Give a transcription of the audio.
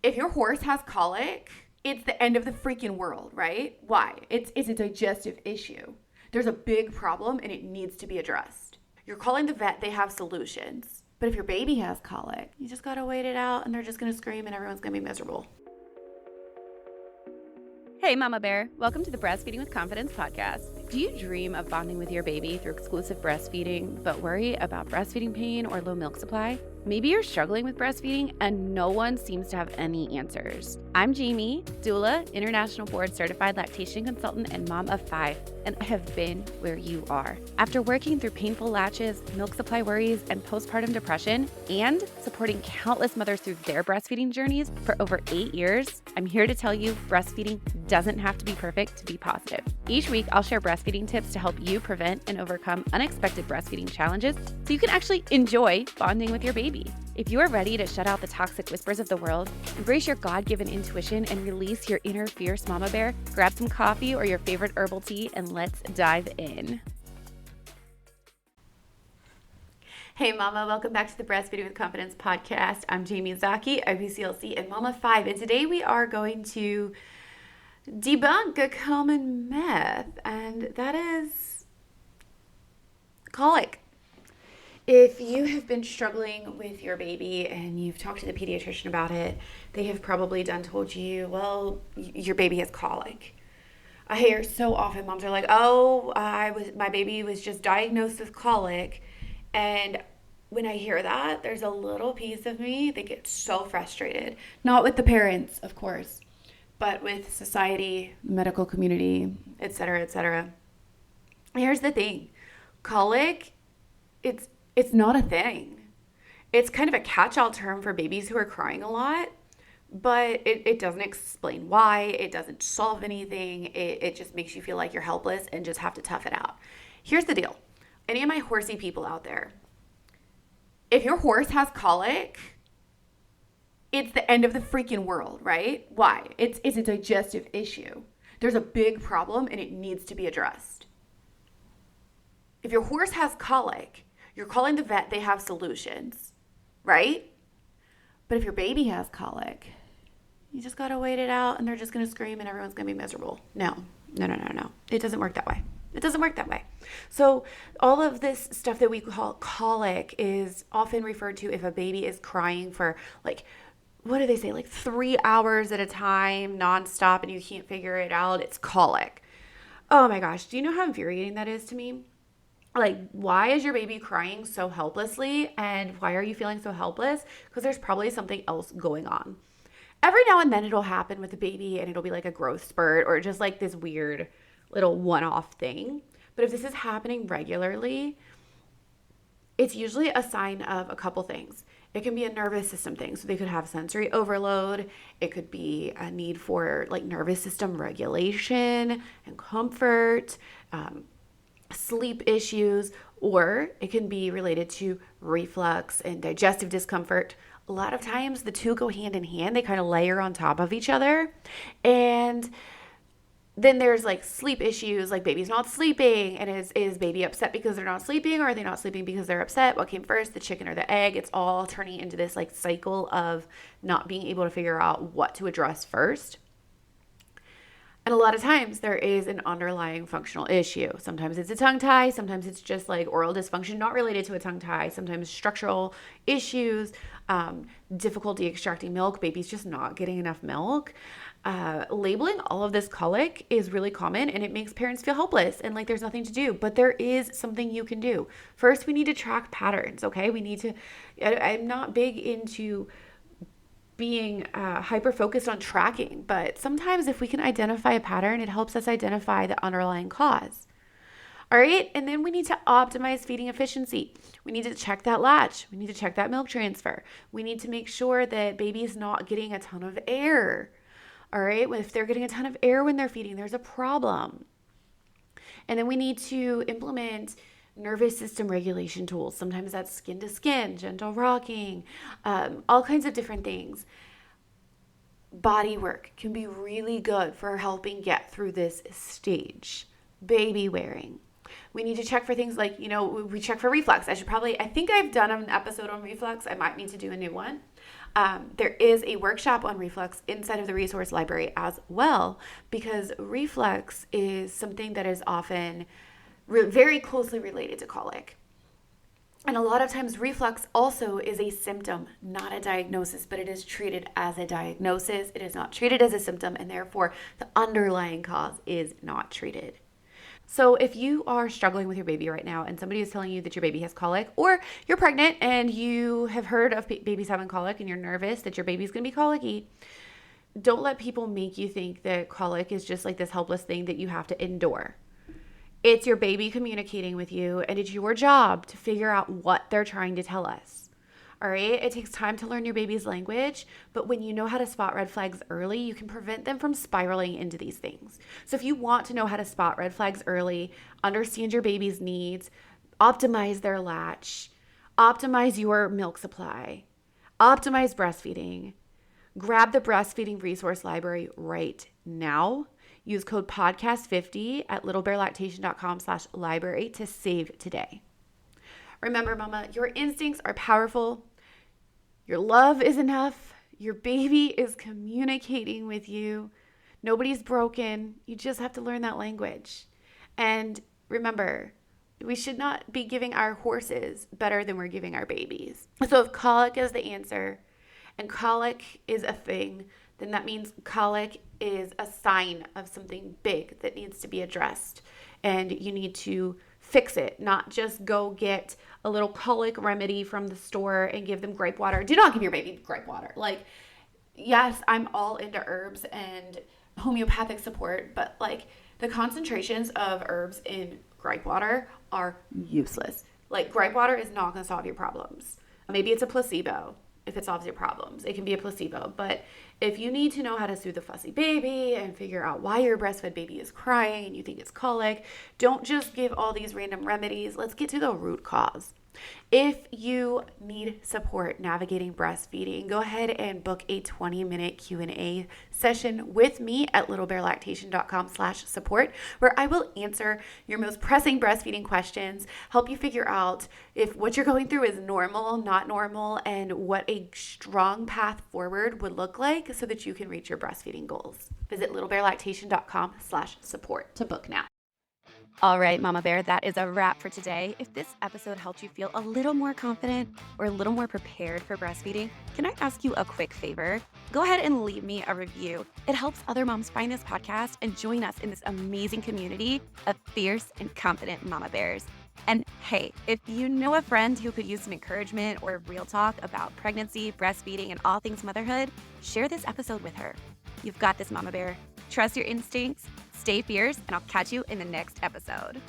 If your horse has colic, it's the end of the freaking world, right? Why? It's a digestive issue. There's a big problem and it needs to be addressed. You're calling the vet, they have solutions. But if your baby has colic, you just gotta wait it out and they're just gonna scream and everyone's gonna be miserable. Hey, Mama Bear. Welcome to the Breastfeeding With Confidence Podcast. Do you dream of bonding with your baby through exclusive breastfeeding, but worry about breastfeeding pain or low milk supply? Maybe you're struggling with breastfeeding and no one seems to have any answers. I'm Jaimie, doula, international board certified lactation consultant, and mom of 5, and I have been where you are. After working through painful latches, milk supply worries, and postpartum depression, and supporting countless mothers through their breastfeeding journeys for over 8 years, I'm here to tell you breastfeeding doesn't have to be perfect to be positive. Each week, I'll share breastfeeding tips to help you prevent and overcome unexpected breastfeeding challenges so you can actually enjoy bonding with your baby. If you are ready to shut out the toxic whispers of the world, embrace your God-given intuition, and release your inner fierce mama bear, grab some coffee or your favorite herbal tea and let's dive in. Hey mama, welcome back to the Breastfeeding with Confidence Podcast. I'm Jaimie Zaki, IBCLC, and mom of 5. And today we are going to debunk a common myth, and that is colic. If you have been struggling with your baby and you've talked to the pediatrician about it, they have probably told you, well, your baby has colic. I hear so often moms are like, my baby was just diagnosed with colic. And when I hear that, there's a little piece of me that gets so frustrated. Not with the parents, of course, but with society, medical community, et cetera, et cetera. Here's the thing. Colic, it's not a thing. It's kind of a catch-all term for babies who are crying a lot, but it doesn't explain why. It doesn't solve anything. It just makes you feel like you're helpless and just have to tough it out. Here's the deal. Any of my horsey people out there, if your horse has colic, it's the end of the freaking world, right? Why? It's a digestive issue. There's a big problem and it needs to be addressed. If your horse has colic, you're calling the vet, they have solutions, right? But if your baby has colic, you just gotta wait it out and they're just gonna scream and everyone's gonna be miserable. No. It doesn't work that way. It doesn't work that way. So all of this stuff that we call colic is often referred to if a baby is crying for what do they say? 3 hours at a time, nonstop, and you can't figure it out. It's colic. Oh my gosh. Do you know how infuriating that is to me? Why is your baby crying so helplessly? And why are you feeling so helpless? Because there's probably something else going on. Every now and then it'll happen with the baby and it'll be like a growth spurt or just like this weird little one-off thing. But if this is happening regularly, it's usually a sign of a couple things. It can be a nervous system thing. So they could have sensory overload. It could be a need for nervous system regulation and comfort, sleep issues, or it can be related to reflux and digestive discomfort. A lot of times the two go hand in hand. They kind of layer on top of each other. And then there's sleep issues, like baby's not sleeping. And is baby upset because they're not sleeping, or are they not sleeping because they're upset? What came first, the chicken or the egg? It's all turning into this cycle of not being able to figure out what to address first. And a lot of times there is an underlying functional issue. Sometimes it's a tongue tie. Sometimes it's just oral dysfunction, not related to a tongue tie. Sometimes structural issues, difficulty extracting milk, baby's just not getting enough milk. Labeling all of this colic is really common and it makes parents feel helpless and there's nothing to do. But there is something you can do. First, we need to track patterns, okay? I'm not big into being hyper-focused on tracking, but sometimes if we can identify a pattern, it helps us identify the underlying cause. All right, and then we need to optimize feeding efficiency. We need to check that latch. We need to check that milk transfer. We need to make sure that baby is not getting a ton of air. All right, if they're getting a ton of air when they're feeding, there's a problem. And then we need to implement nervous system regulation tools. Sometimes that's skin to skin, gentle rocking, all kinds of different things. Bodywork can be really good for helping get through this stage. Baby wearing. We need to check for things we check for reflux. I think I've done an episode on reflux. I might need to do a new one. There is a workshop on reflux inside of the resource library as well, because reflux is something that is often very closely related to colic. And a lot of times reflux also is a symptom, not a diagnosis, but it is treated as a diagnosis. It is not treated as a symptom, and therefore the underlying cause is not treated. So if you are struggling with your baby right now and somebody is telling you that your baby has colic, or you're pregnant and you have heard of babies having colic and you're nervous that your baby's going to be colicky, don't let people make you think that colic is just like this helpless thing that you have to endure. It's your baby communicating with you, and it's your job to figure out what they're trying to tell us. All right, it takes time to learn your baby's language, but when you know how to spot red flags early, you can prevent them from spiraling into these things. So if you want to know how to spot red flags early, understand your baby's needs, optimize their latch, optimize your milk supply, optimize breastfeeding, grab the breastfeeding resource library right now. Use code podcast50 at littlebearlactation.com/library to save today. Remember, mama, your instincts are powerful. Your love is enough. Your baby is communicating with you. Nobody's broken. You just have to learn that language. And remember, we should not be giving our horses better than we're giving our babies. So if colic is the answer and colic is a thing, then that means colic is a sign of something big that needs to be addressed. And you need to fix it, not just go get a little colic remedy from the store and give them grape water. Do not give your baby grape water. Like, yes, I'm all into herbs and homeopathic support, but like the concentrations of herbs in grape water are useless. Like, grape water is not going to solve your problems. Maybe it's a placebo. If it solves your problems, it can be a placebo. But if you need to know how to soothe a fussy baby and figure out why your breastfed baby is crying and you think it's colic, don't just give all these random remedies. Let's get to the root cause. If you need support navigating breastfeeding, go ahead and book a 20-minute Q&A session with me at littlebearlactation.com/support, where I will answer your most pressing breastfeeding questions, help you figure out if what you're going through is normal, not normal, and what a strong path forward would look like so that you can reach your breastfeeding goals. Visit littlebearlactation.com/support to book now. All right, Mama Bear, that is a wrap for today. If this episode helped you feel a little more confident or a little more prepared for breastfeeding, can I ask you a quick favor? Go ahead and leave me a review. It helps other moms find this podcast and join us in this amazing community of fierce and confident Mama Bears. And hey, if you know a friend who could use some encouragement or real talk about pregnancy, breastfeeding, and all things motherhood, share this episode with her. You've got this, Mama Bear. Trust your instincts, stay fierce, and I'll catch you in the next episode.